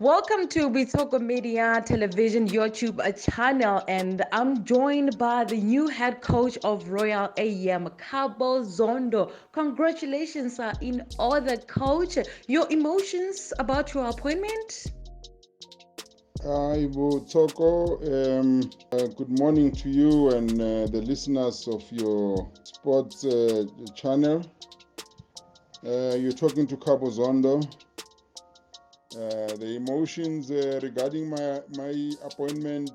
Welcome to Bitoko Media Television YouTube channel, and I'm joined by the new head coach of Royal AM, Khabo Zondo. Congratulations in order, coach. Your emotions about your appointment? Ibu Toko, good morning to you and the listeners of your sports channel. You're talking to Khabo Zondo. The emotions regarding my appointment,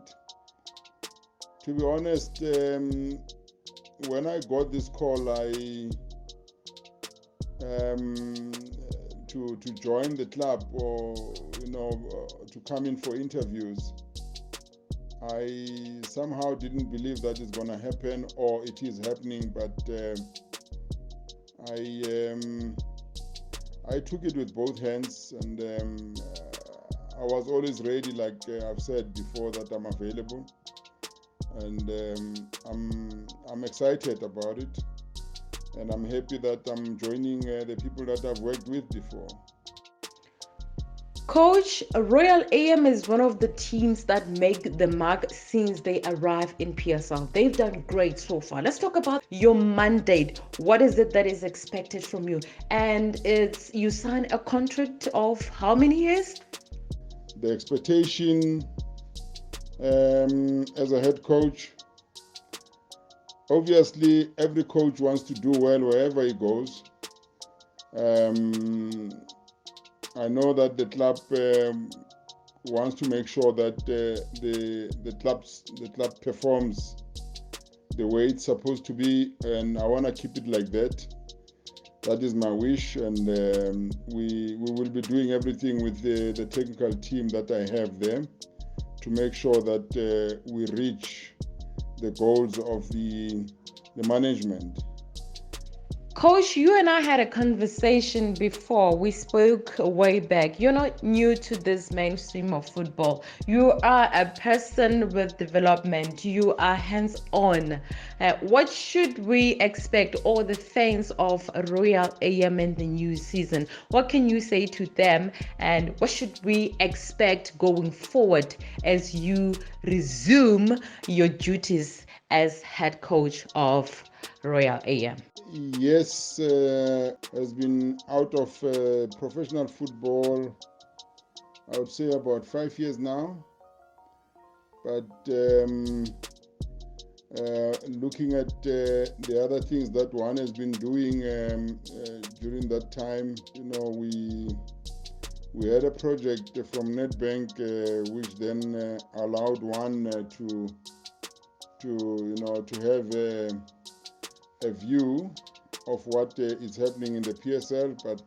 to be honest, when I got this call, I to join the club or to come in for interviews. I somehow didn't believe that it's going to happen or it is happening, but I I took it with both hands, and I was always ready, like I've said before, that I'm available, and I'm excited about it, and I'm happy that I'm joining the people that I've worked with before. Coach, Royal AM is one of the teams that make the mark since they arrive in PSL. They've done great so far. Let's talk about your mandate. What is it that is expected from you? And it's you sign a contract of how many years? The expectation as a head coach, obviously every coach wants to do well wherever he goes. I know that the club wants to make sure that the club performs the way it's supposed to be, and I want to keep it like that. That is my wish, and we will be doing everything with the technical team that I have there to make sure that we reach the goals of the management. Coach, you and I had a conversation before. We spoke way back. You're not new to this mainstream of football. You are a person with development. You are hands on. What should we expect, all the fans of Royal AM in the new season? What can you say to them, and what should we expect going forward as you resume your duties as head coach of Royal AM? Yes, has been out of professional football, I would say about 5 years now. But looking at the other things that one has been doing during that time, we had a project from Netbank which then allowed one to have a view of what is happening in the PSL. But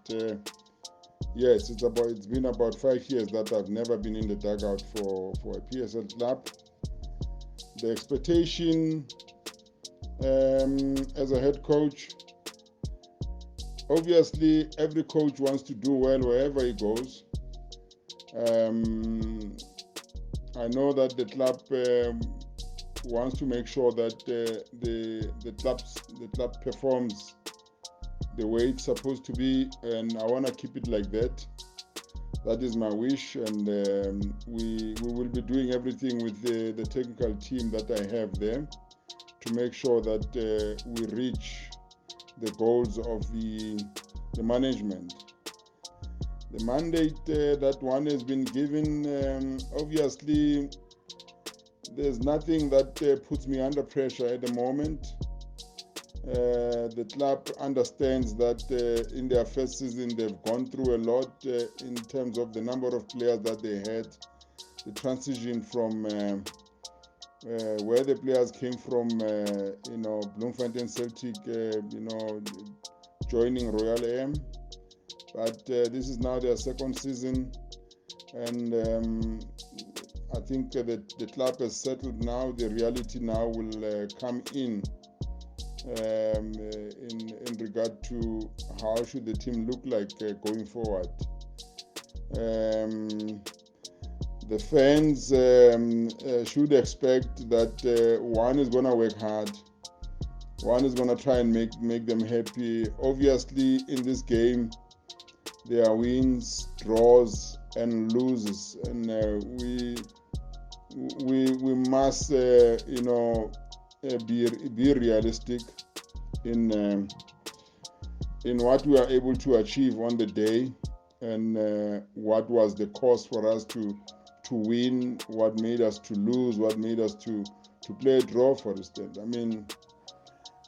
yes, it's been about 5 years that I've never been in the dugout for a PSL club. The expectation as a head coach, obviously every coach wants to do well wherever he goes. I know that the club wants to make sure that the club performs the way it's supposed to be, and I want to keep it like that. That is my wish, and we will be doing everything with the technical team that I have there to make sure that we reach the goals of the management. The mandate that one has been given, obviously, there's nothing that puts me under pressure at the moment. The club understands that in their first season they've gone through a lot in terms of the number of players that they had, the transition from where the players came from, Bloemfontein Celtic, joining Royal AM. But this is now their second season, and I think that the club has settled now. The reality now will come in regard to how should the team look like going forward. The fans should expect that one is going to work hard, one is going to try and make them happy. Obviously, in this game, there are wins, draws, and loses, and we must be realistic in what we are able to achieve on the day, and what was the cost for us to win, what made us to lose, what made us to play a draw, for instance. I mean,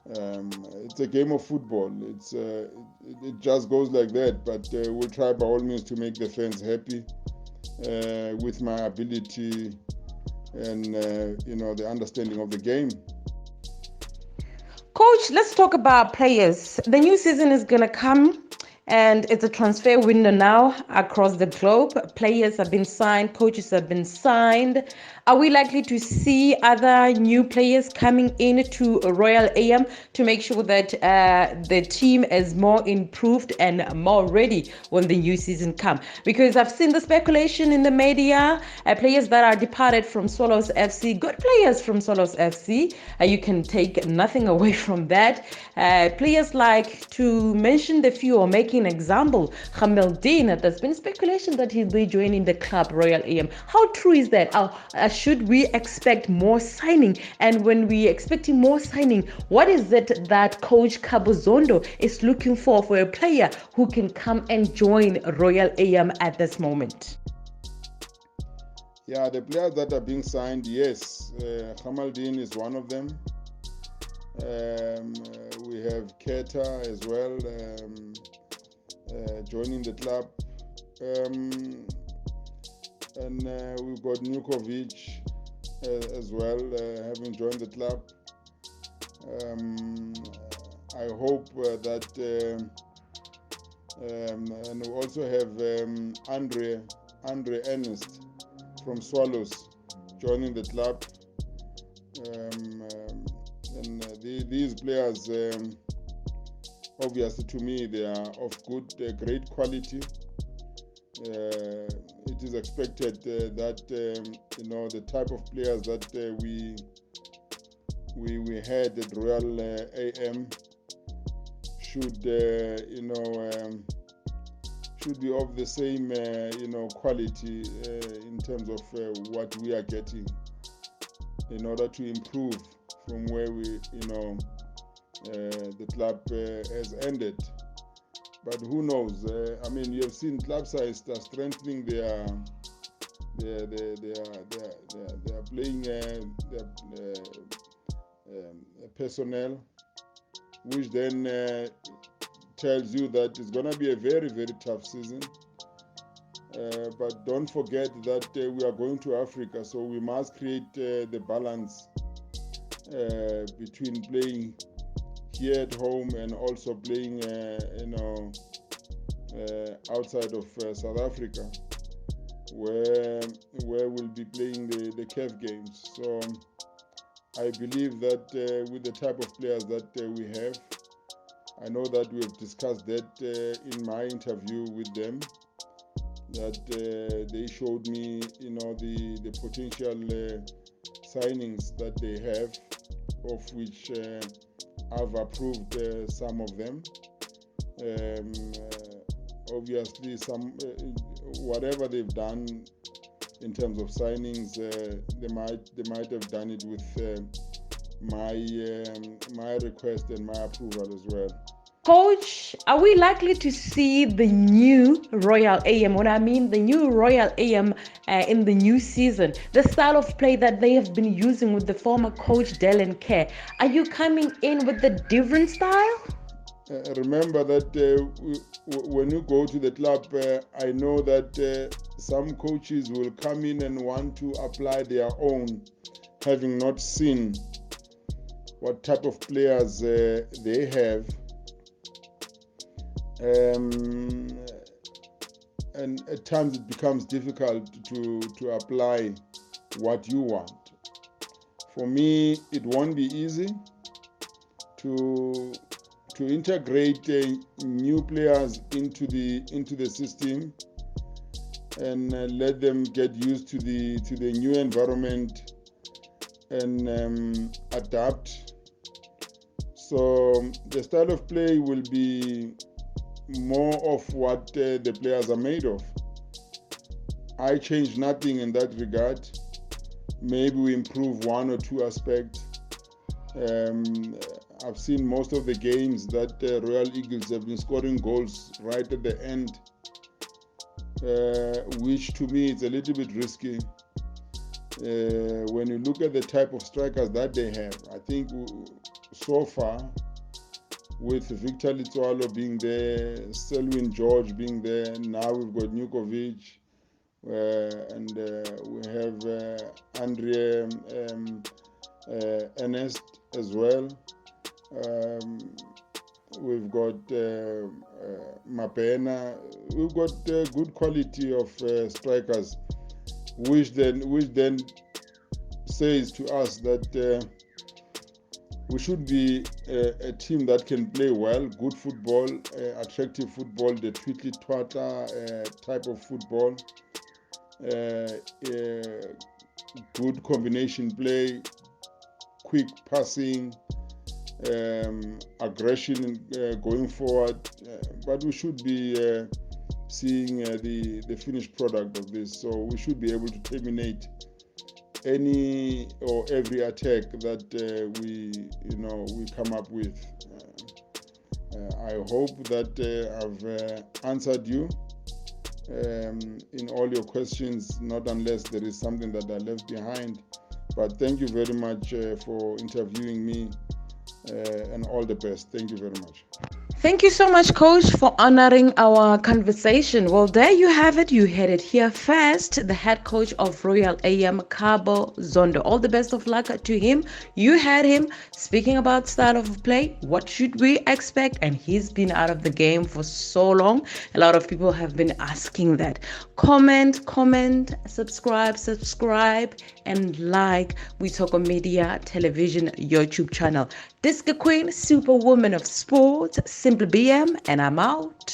it's a game of football. It just goes like that. But we'll try by all means to make the fans happy with my ability and the understanding of the game. Coach, let's talk about players. The new season is going to come, and it's a transfer window now across the globe. Players have been signed, coaches have been signed. Are we likely to see other new players coming into Royal AM to make sure that the team is more improved and more ready when the new season comes? Because I've seen the speculation in the media, players that are departed from Swallows FC, good players from Swallows FC. You can take nothing away from that. Players like, to mention the few or making an example, Khamel, there's been speculation that he'll be joining the club Royal AM. How true is that? Should we expect more signing? And when we're expecting more signing, what is it that Coach Khabo Zondo is looking for a player who can come and join Royal AM at this moment? Yeah, the players that are being signed, yes, Khamaldin is one of them. We have Keta as well joining the club, and we've got Nukovic as well having joined the club. I hope that, and we also have Andre Ernest from Swallows joining the club. These players, obviously to me, they are of great quality. It is expected that the type of players that we had at Royal AM should be of the same quality in terms of what we are getting, in order to improve from where the club has ended. But who knows? I mean, you have seen club sides are strengthening their playing personnel, which then tells you that it's going to be a very, very tough season. But don't forget that we are going to Africa, so we must create the balance between playing here at home and also playing outside of South Africa, where we'll be playing the CAF games. So I believe that with the type of players that we have, I know that we've discussed that in my interview with them, that they showed me the potential signings that they have, of which I've approved some of them. Obviously, some whatever they've done in terms of signings, they might have done it with my request and my approval as well. Coach, are we likely to see the new Royal AM? What I mean, the new Royal AM in the new season, the style of play that they have been using with the former coach Dylan Kerr. Are you coming in with the different style? Remember that when you go to the club, I know that some coaches will come in and want to apply their own, having not seen what type of players they have. And at times it becomes difficult to apply what you want. For me, it won't be easy to integrate new players into the system and let them get used to the new environment and adapt. So the style of play will be more of what the players are made of. I changed nothing in that regard. Maybe we improve one or two aspects. I've seen most of the games that Royal Eagles have been scoring goals right at the end, which to me is a little bit risky. When you look at the type of strikers that they have, I think so far, with Victor Litswalo being there, Selwyn George being there, now we've got Nukovic, and we have Andre Ernest as well. We've got Mapena. We've got good quality of strikers, which then says to us that we should be a team that can play well, good football, attractive football, the Twitly Twata type of football, good combination play, quick passing, aggression going forward. But we should be seeing the finished product of this. So we should be able to terminate any or every attack that we come up with. I hope that I've answered you in all your questions, not unless there is something that I left behind. But thank you very much for interviewing me, and all the best. Thank you very much. Thank you so much, Coach, for honoring our conversation. Well, there you have it. You heard it here first. The head coach of Royal AM, Khabo Zondo. All the best of luck to him. You heard him speaking about style of play. What should we expect? And he's been out of the game for so long. A lot of people have been asking that. Comment, subscribe, and like We Talk on Media Television YouTube channel. Disco Queen, Superwoman of Sports, Simple BM, and I'm out.